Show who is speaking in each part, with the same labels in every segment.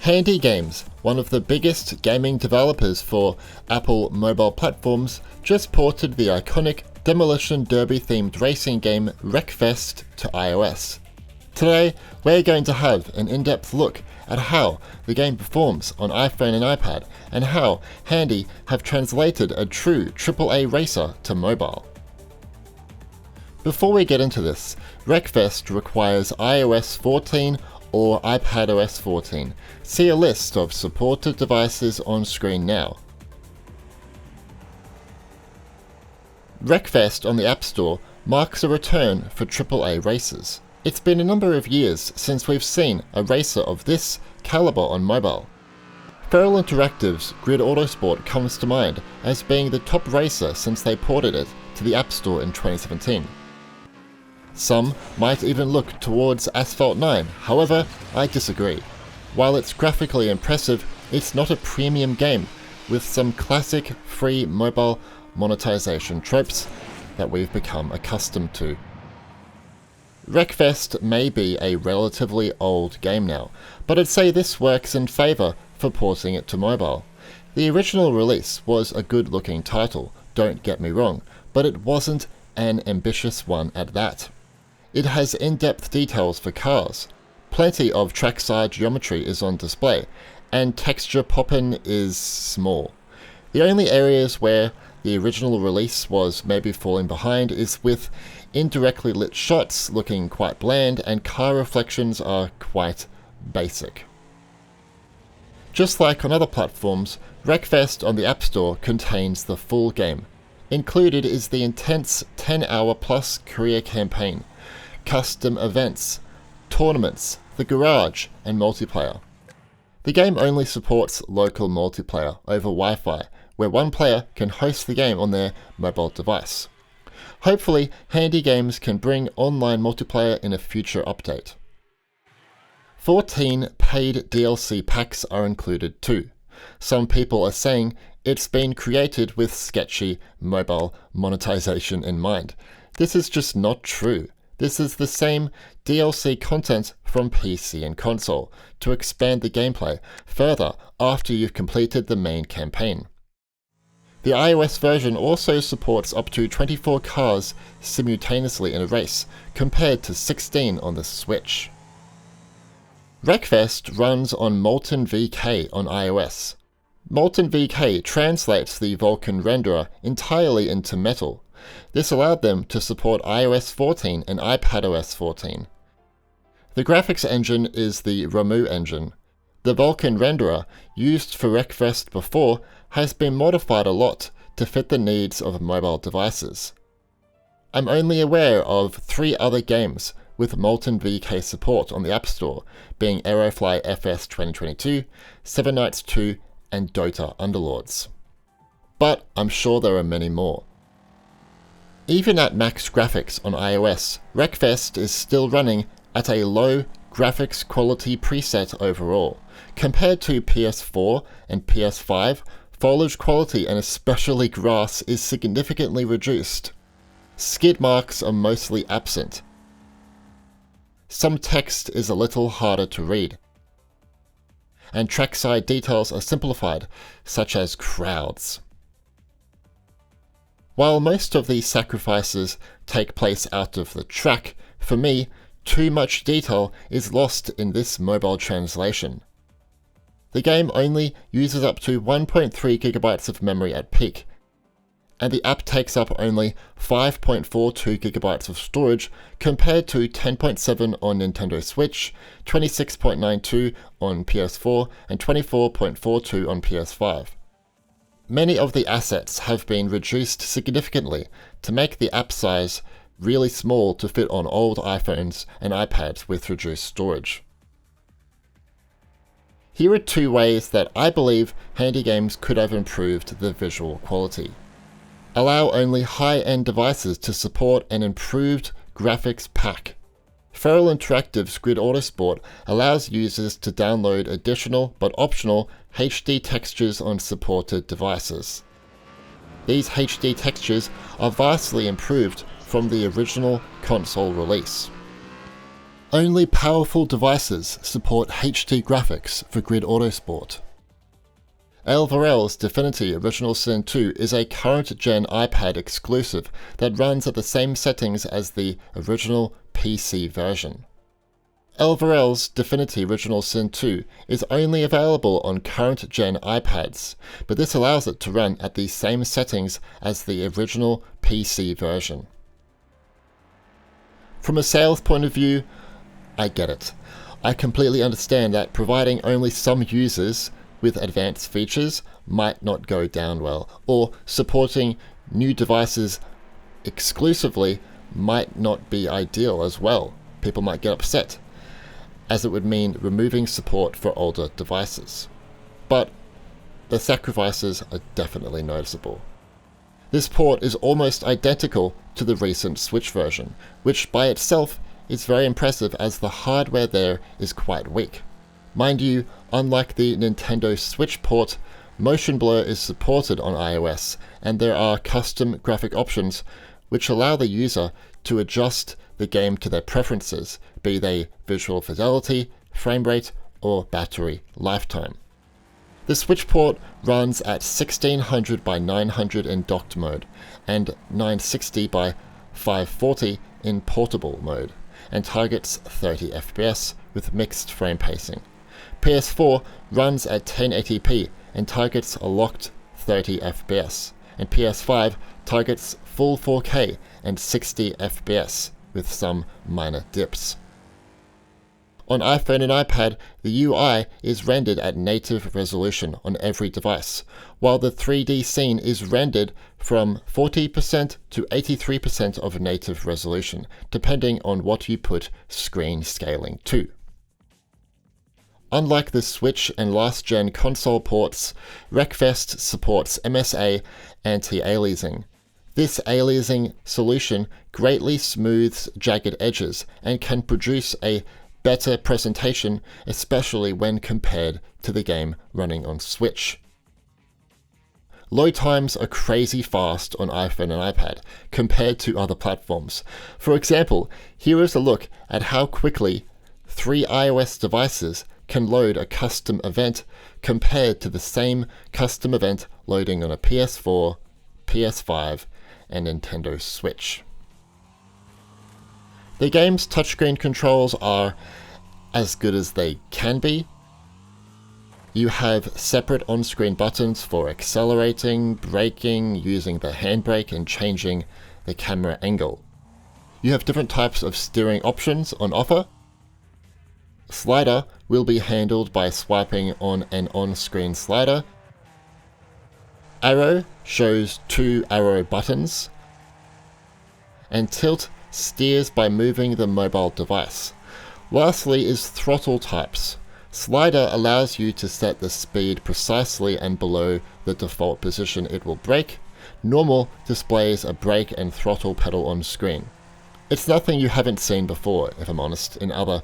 Speaker 1: Handy Games, one of the biggest gaming developers for Apple mobile platforms, just ported the iconic Demolition Derby themed racing game Wreckfest to iOS. Today, we're going to have an in-depth look at how the game performs on iPhone and iPad, and how Handy have translated a true AAA racer to mobile. Before we get into this, Wreckfest requires iOS 14 or iPadOS 14. See a list of supported devices on screen now. Wreckfest on the App Store marks a return for AAA racers. It's been a number of years since we've seen a racer of this caliber on mobile. Feral Interactive's Grid Autosport comes to mind as being the top racer since they ported it to the App Store in 2017. Some might even look towards Asphalt 9, however, I disagree. While it's graphically impressive, it's not a premium game, with some classic free mobile monetization tropes that we've become accustomed to. Wreckfest may be a relatively old game now, but I'd say this works in favour for porting it to mobile. The original release was a good looking title, don't get me wrong, but it wasn't an ambitious one at that. It has in-depth details for cars, plenty of trackside geometry is on display, and texture pop-in is small. The only areas where the original release was maybe falling behind is with indirectly lit shots looking quite bland and car reflections are quite basic. Just like on other platforms, Wreckfest on the App Store contains the full game. Included is the intense 10-hour plus career campaign, custom events, tournaments, the garage, and multiplayer. The game only supports local multiplayer over Wi-Fi, where one player can host the game on their mobile device. Hopefully, Handy Games can bring online multiplayer in a future update. 14 paid DLC packs are included too. Some people are saying it's been created with sketchy mobile monetization in mind. This is just not true. This is the same DLC content from PC and console to expand the gameplay further after you've completed the main campaign. The iOS version also supports up to 24 cars simultaneously in a race, compared to 16 on the Switch. Wreckfest runs on MoltenVK on iOS. MoltenVK translates the Vulkan renderer entirely into Metal. This allowed them to support iOS 14 and iPadOS 14. The graphics engine is the Ramu engine. The Vulkan renderer, used for Wreckfest before, has been modified a lot to fit the needs of mobile devices. I'm only aware of 3 other games with MoltenVK support on the App Store, being Aerofly FS 2022, Seven Knights 2, and Dota Underlords. But I'm sure there are many more. Even at max graphics on iOS, Wreckfest is still running at a low graphics quality preset overall. Compared to PS4 and PS5, foliage quality and especially grass is significantly reduced. Skid marks are mostly absent. Some text is a little harder to read. And trackside details are simplified, such as crowds. While most of these sacrifices take place out of the track, for me, too much detail is lost in this mobile translation. The game only uses up to 1.3 GB of memory at peak, and the app takes up only 5.42 GB of storage compared to 10.7 on Nintendo Switch, 26.92 on PS4, and 24.42 on PS5. Many of the assets have been reduced significantly to make the app size really small to fit on old iPhones and iPads with reduced storage. Here are 2 ways that I believe Handy Games could have improved the visual quality. Allow only high-end devices to support an improved graphics pack. Feral Interactive's Grid Autosport allows users to download additional but optional HD textures on supported devices. These HD textures are vastly improved from the original console release. Only powerful devices support HD graphics for Grid Autosport. Elvarel's Definity Original Sin 2 is a current-gen iPad exclusive that runs at the same settings as the original PC version. Elvarel's Definity Original Sin 2 is only available on current-gen iPads, but this allows it to run at the same settings as the original PC version. From a sales point of view, I get it. I completely understand that providing only some users with advanced features might not go down well, or supporting new devices exclusively might not be ideal as well. People might get upset, as it would mean removing support for older devices. But the sacrifices are definitely noticeable. This port is almost identical to the recent Switch version, which by itself is very impressive as the hardware there is quite weak. Mind you, unlike the Nintendo Switch port, motion blur is supported on iOS, and there are custom graphic options which allow the user to adjust the game to their preferences, be they visual fidelity, frame rate, or battery lifetime. The Switch port runs at 1600 by 900 in docked mode, and 960 by 540 in portable mode, and targets 30 FPS with mixed frame pacing. PS4 runs at 1080p and targets a locked 30 FPS, and PS5 targets full 4K and 60 FPS with some minor dips. On iPhone and iPad, the UI is rendered at native resolution on every device, while the 3D scene is rendered from 40% to 83% of native resolution, depending on what you put screen scaling to. Unlike the Switch and last-gen console ports, Wreckfest supports MSA anti-aliasing. This aliasing solution greatly smooths jagged edges and can produce a better presentation, especially when compared to the game running on Switch. Load times are crazy fast on iPhone and iPad compared to other platforms. For example, here is a look at how quickly 3 iOS devices can load a custom event compared to the same custom event loading on a PS4, PS5, and Nintendo Switch. The game's touchscreen controls are as good as they can be. You have separate on-screen buttons for accelerating, braking, using the handbrake, and changing the camera angle. You have different types of steering options on offer. Slider will be handled by swiping on an on-screen slider. Arrow shows 2 arrow buttons. And tilt steers by moving the mobile device. Lastly is throttle types. Slider allows you to set the speed precisely and below the default position it will brake. Normal displays a brake and throttle pedal on screen. It's nothing you haven't seen before, if I'm honest, in other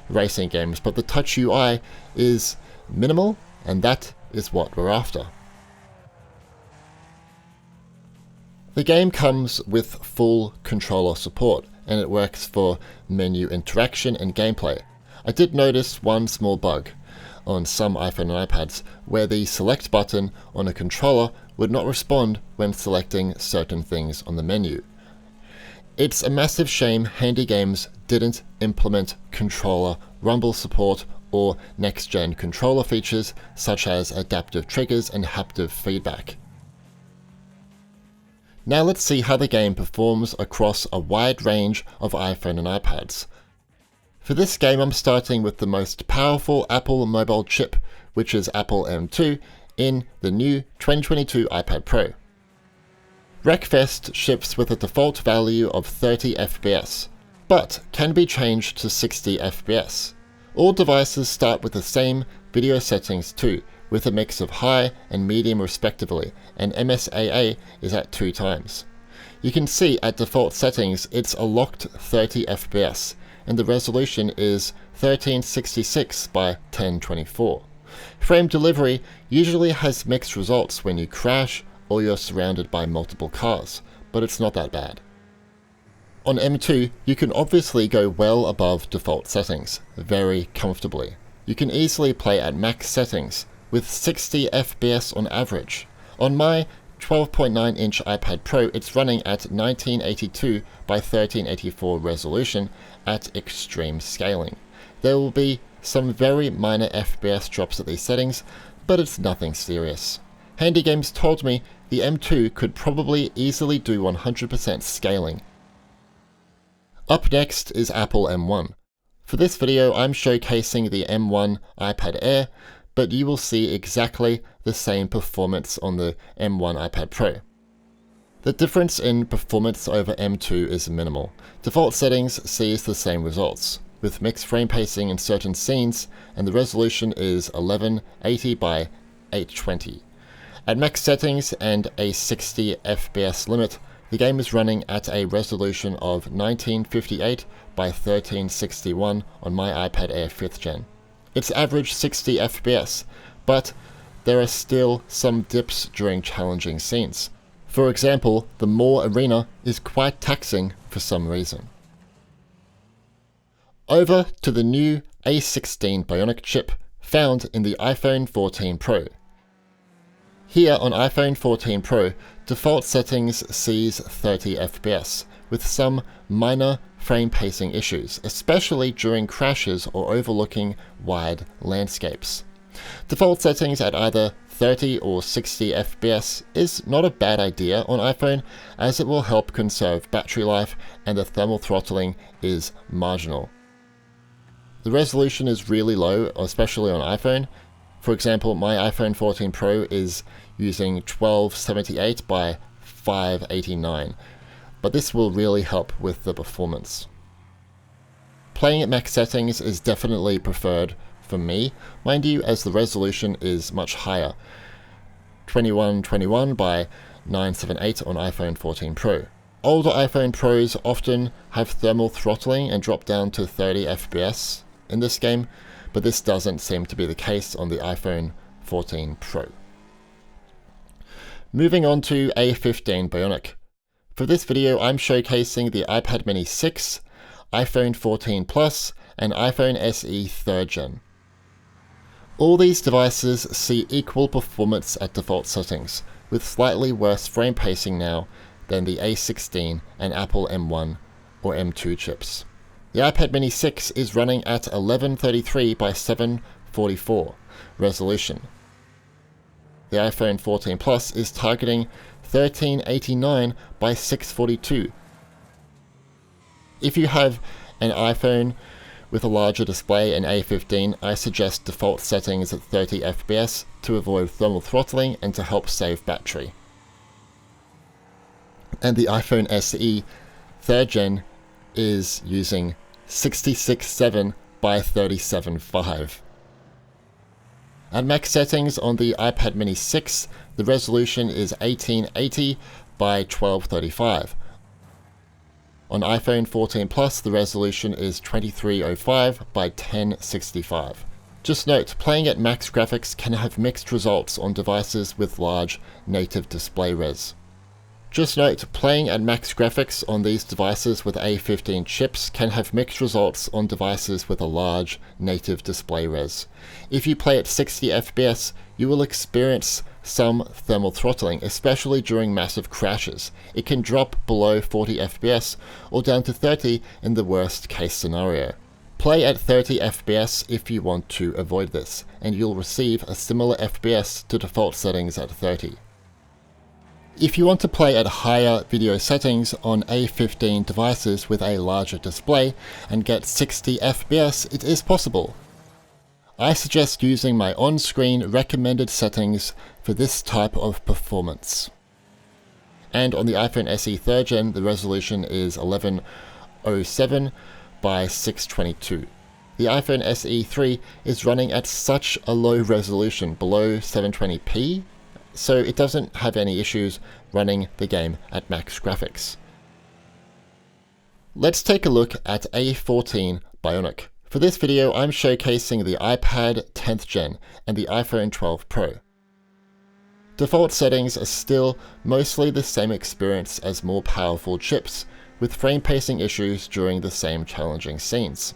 Speaker 1: racing games, but the touch UI is minimal, and that is what we're after. The game comes with full controller support, and it works for menu interaction and gameplay. I did notice one small bug on some iPhone and iPads where the select button on a controller would not respond when selecting certain things on the menu. It's a massive shame Handy Games didn't implement controller rumble support or next-gen controller features such as adaptive triggers and haptic feedback. Now let's see how the game performs across a wide range of iPhone and iPads. For this game I'm starting with the most powerful Apple mobile chip, which is Apple M2 in the new 2022 iPad Pro. Wreckfest ships with a default value of 30 FPS, but can be changed to 60 FPS. All devices start with the same video settings too, with a mix of high and medium respectively, and MSAA is at 2 times. You can see at default settings it's a locked 30 FPS, and the resolution is 1366 by 1024. Frame delivery usually has mixed results when you crash or you're surrounded by multiple cars, but it's not that bad. On M2, you can obviously go well above default settings, very comfortably. You can easily play at max settings, with 60 FPS on average. On my 12.9-inch iPad Pro, it's running at 1982 by 1384 resolution at extreme scaling. There will be some very minor FPS drops at these settings, but it's nothing serious. Handy Games told me the M2 could probably easily do 100% scaling. Up next is Apple M1. For this video, I'm showcasing the M1 iPad Air, but you will see exactly the same performance on the M1 iPad Pro. The difference in performance over M2 is minimal. Default settings sees the same results, with mixed frame pacing in certain scenes, and the resolution is 1180 by 820. At max settings and a 60 FPS limit, the game is running at a resolution of 1958 by 1361 on my iPad Air 5th Gen. It's average 60 FPS, but there are still some dips during challenging scenes. For example, the Moore Arena is quite taxing for some reason. Over to the new A16 Bionic chip found in the iPhone 14 Pro. Here on iPhone 14 Pro, default settings sees 30 FPS, with some minor frame pacing issues, especially during crashes or overlooking wide landscapes. Default settings at either 30 or 60 FPS is not a bad idea on iPhone, as it will help conserve battery life and the thermal throttling is marginal. The resolution is really low, especially on iPhone. For example, my iPhone 14 Pro is using 1278 by 589, but this will really help with the performance. Playing at max settings is definitely preferred for me, mind you, as the resolution is much higher, 2121 by 978 on iPhone 14 Pro. Older iPhone Pros often have thermal throttling and drop down to 30 FPS in this game, but this doesn't seem to be the case on the iPhone 14 Pro. Moving on to A15 Bionic. For this video, I'm showcasing the iPad Mini 6, iPhone 14 Plus, and iPhone SE 3rd Gen. All these devices see equal performance at default settings, with slightly worse frame pacing now than the A16 and Apple M1 or M2 chips. The iPad Mini 6 is running at 1133 by 744 resolution. The iPhone 14 Plus is targeting 1389 by 642. If you have an iPhone with a larger display and A15, I suggest default settings at 30 FPS to avoid thermal throttling and to help save battery. And the iPhone SE 3rd Gen is using 66.7 by 37.5. At max settings on the iPad Mini 6, the resolution is 1880 by 1235. On iPhone 14 Plus, the resolution is 2305 by 1065. Just note, playing at max graphics can have mixed results on devices with large native display res. Just note, playing at max graphics on these devices with A15 chips can have mixed results on devices with a large native display res. If you play at 60 FPS, you will experience some thermal throttling, especially during massive crashes. It can drop below 40 FPS or down to 30 in the worst case scenario. Play at 30 FPS if you want to avoid this, and you'll receive a similar FPS to default settings at 30. If you want to play at higher video settings on A15 devices with a larger display and get 60 FPS, it is possible. I suggest using my on-screen recommended settings for this type of performance. And on the iPhone SE 3rd Gen, the resolution is 1107 by 622. The iPhone SE 3 is running at such a low resolution, below 720p, so it doesn't have any issues running the game at max graphics. Let's take a look at A14 Bionic. For this video, I'm showcasing the iPad 10th Gen and the iPhone 12 Pro. Default settings are still mostly the same experience as more powerful chips, with frame pacing issues during the same challenging scenes.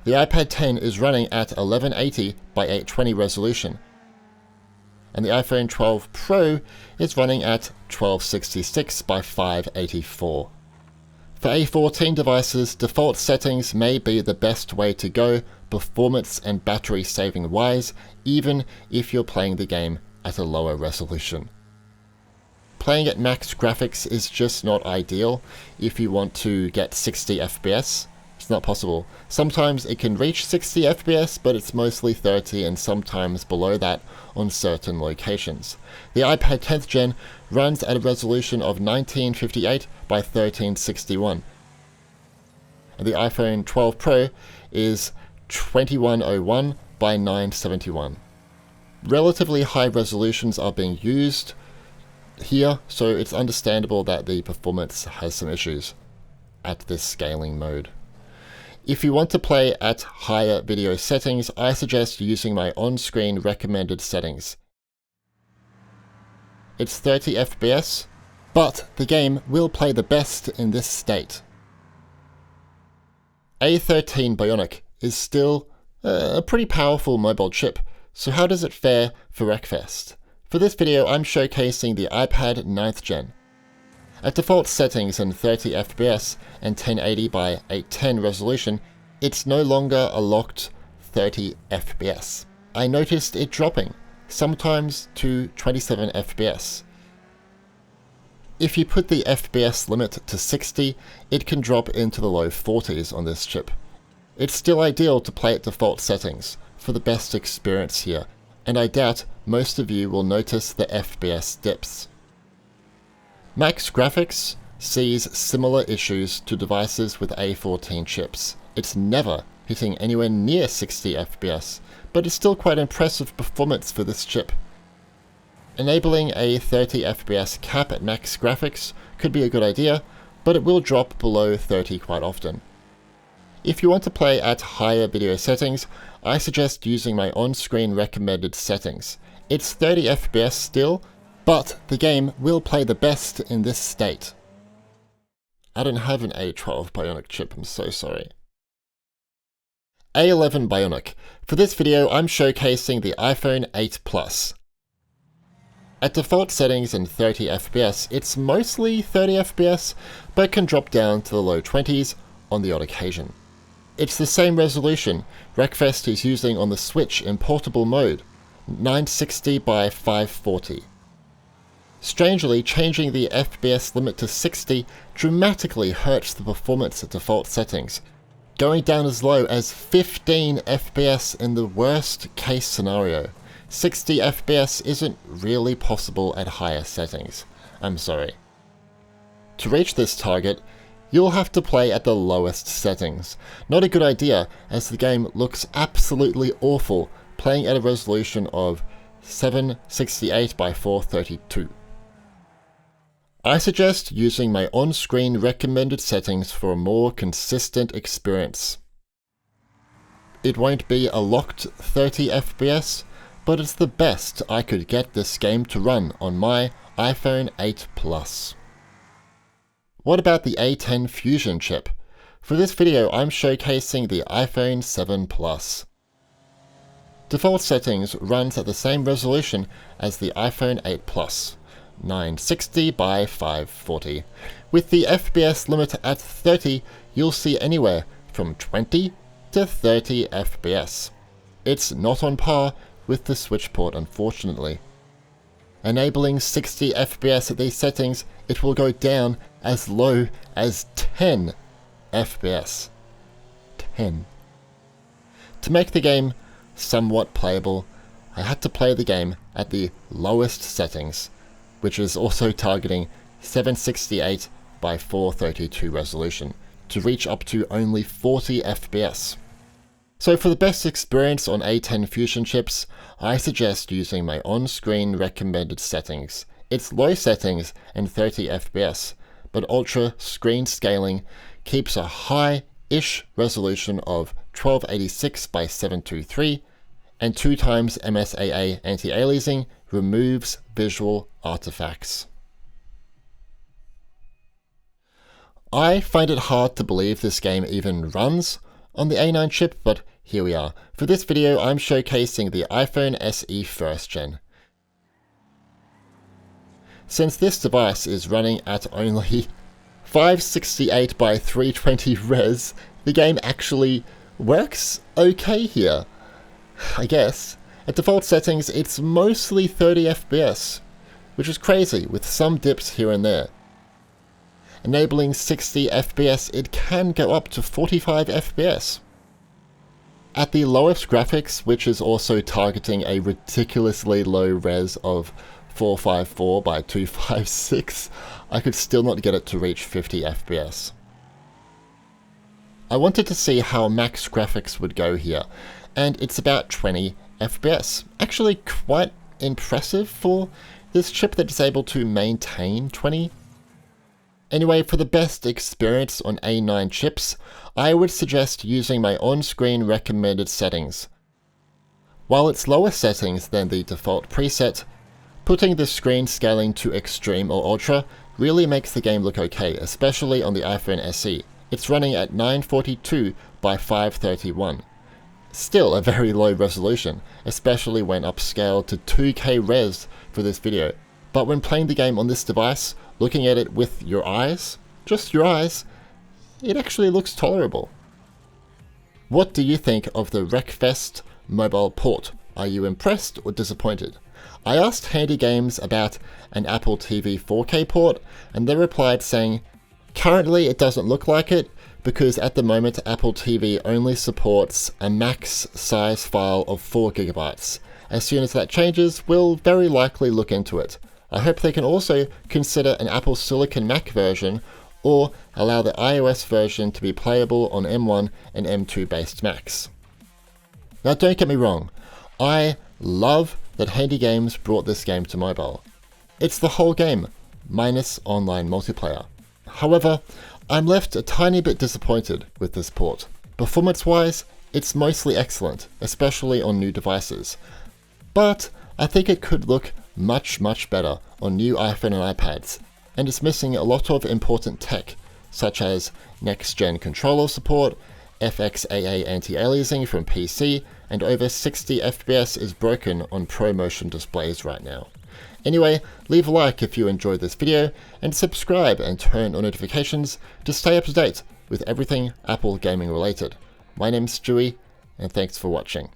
Speaker 1: The iPad 10 is running at 1180 by 820 resolution, and the iPhone 12 Pro is running at 1266 by 584. For A14 devices, default settings may be the best way to go performance and battery saving wise, even if you're playing the game at a lower resolution. Playing at max graphics is just not ideal if you want to get 60 FPS. It's not possible. Sometimes it can reach 60 FPS, but it's mostly 30 and sometimes below that on certain locations. The iPad 10th Gen runs at a resolution of 1958 by 1361. And the iPhone 12 Pro is 2101 by 971. Relatively high resolutions are being used here, so it's understandable that the performance has some issues at this scaling mode. If you want to play at higher video settings, I suggest using my on-screen recommended settings. It's 30 FPS, but the game will play the best in this state. A13 Bionic is still a pretty powerful mobile chip, so how does it fare for Wreckfest? For this video, I'm showcasing the iPad 9th Gen. At default settings in 30 FPS and 1080 by 810 resolution, it's no longer a locked 30 FPS. I noticed it dropping, sometimes to 27 FPS. If you put the FPS limit to 60, it can drop into the low 40s on this chip. It's still ideal to play at default settings for the best experience here, and I doubt most of you will notice the FPS dips. Max Graphics sees similar issues to devices with A14 chips. It's never hitting anywhere near 60 FPS, but it's still quite impressive performance for this chip. Enabling a 30 FPS cap at max graphics could be a good idea, but it will drop below 30 quite often. If you want to play at higher video settings, I suggest using my on-screen recommended settings. It's 30 FPS still, but the game will play the best in this state. I don't have an A12 Bionic chip, I'm so sorry. A11 Bionic. For this video, I'm showcasing the iPhone 8 Plus. At default settings in 30 FPS, it's mostly 30 FPS, but can drop down to the low 20s on the odd occasion. It's the same resolution Wreckfest is using on the Switch in portable mode, 960 by 540. Strangely, changing the FPS limit to 60 dramatically hurts the performance at default settings, going down as low as 15 FPS in the worst case scenario. 60 FPS isn't really possible at higher settings. I'm sorry. To reach this target, you'll have to play at the lowest settings. Not a good idea, as the game looks absolutely awful playing at a resolution of 768 by 432. I suggest using my on-screen recommended settings for a more consistent experience. It won't be a locked 30 FPS, but it's the best I could get this game to run on my iPhone 8 Plus. What about the A10 Fusion chip? For this video, I'm showcasing the iPhone 7 Plus. Default settings runs at the same resolution as the iPhone 8 Plus, 960 by 540. With the FPS limit at 30, you'll see anywhere from 20 to 30 FPS. It's not on par with the Switch port, unfortunately. Enabling 60 FPS at these settings, it will go down as low as 10 FPS. 10. To make the game somewhat playable, I had to play the game at the lowest settings, which is also targeting 768 by 432 resolution, to reach up to only 40 FPS. So for the best experience on A10 Fusion chips, I suggest using my on-screen recommended settings. It's low settings and 30 FPS, but ultra screen scaling keeps a high-ish resolution of 1286 by 723, and 2x MSAA anti-aliasing removes visual artifacts. I find it hard to believe this game even runs on the A9 chip, but here we are. For this video, I'm showcasing the iPhone SE 1st Gen. Since this device is running at only 568 by 320 res, the game actually works okay here, I guess. At default settings, it's mostly 30 FPS, which is crazy, with some dips here and there. Enabling 60 FPS, it can go up to 45 FPS. At the lowest graphics, which is also targeting a ridiculously low res of 454 by 256, I could still not get it to reach 50 FPS. I wanted to see how max graphics would go here, and it's about 20 FPS. Actually quite impressive for this chip that is able to maintain 20. Anyway, for the best experience on A9 chips, I would suggest using my on-screen recommended settings. While it's lower settings than the default preset, putting the screen scaling to extreme or ultra really makes the game look okay, especially on the iPhone SE. It's running at 942 by 531. Still a very low resolution, especially when upscaled to 2K res for this video. But when playing the game on this device, looking at it with your eyes, just your eyes, it actually looks tolerable. What do you think of the Wreckfest mobile port? Are you impressed or disappointed? I asked Handy Games about an Apple TV 4K port, and they replied saying, currently it doesn't look like it, because at the moment Apple TV only supports a max size file of 4GB. As soon as that changes, we'll very likely look into it. I hope they can also consider an Apple Silicon Mac version, or allow the iOS version to be playable on M1 and M2 based Macs. Now don't get me wrong, I love that Handy Games brought this game to mobile. It's the whole game, minus online multiplayer. However, I'm left a tiny bit disappointed with this port. Performance-wise, it's mostly excellent, especially on new devices. But I think it could look much better on new iPhone and iPads, and it's missing a lot of important tech, such as next-gen controller support, FXAA anti-aliasing from PC, and over 60 FPS is broken on ProMotion displays right now. Anyway, leave a like if you enjoyed this video, and subscribe and turn on notifications to stay up to date with everything Apple gaming related. My name's Stewie, and thanks for watching.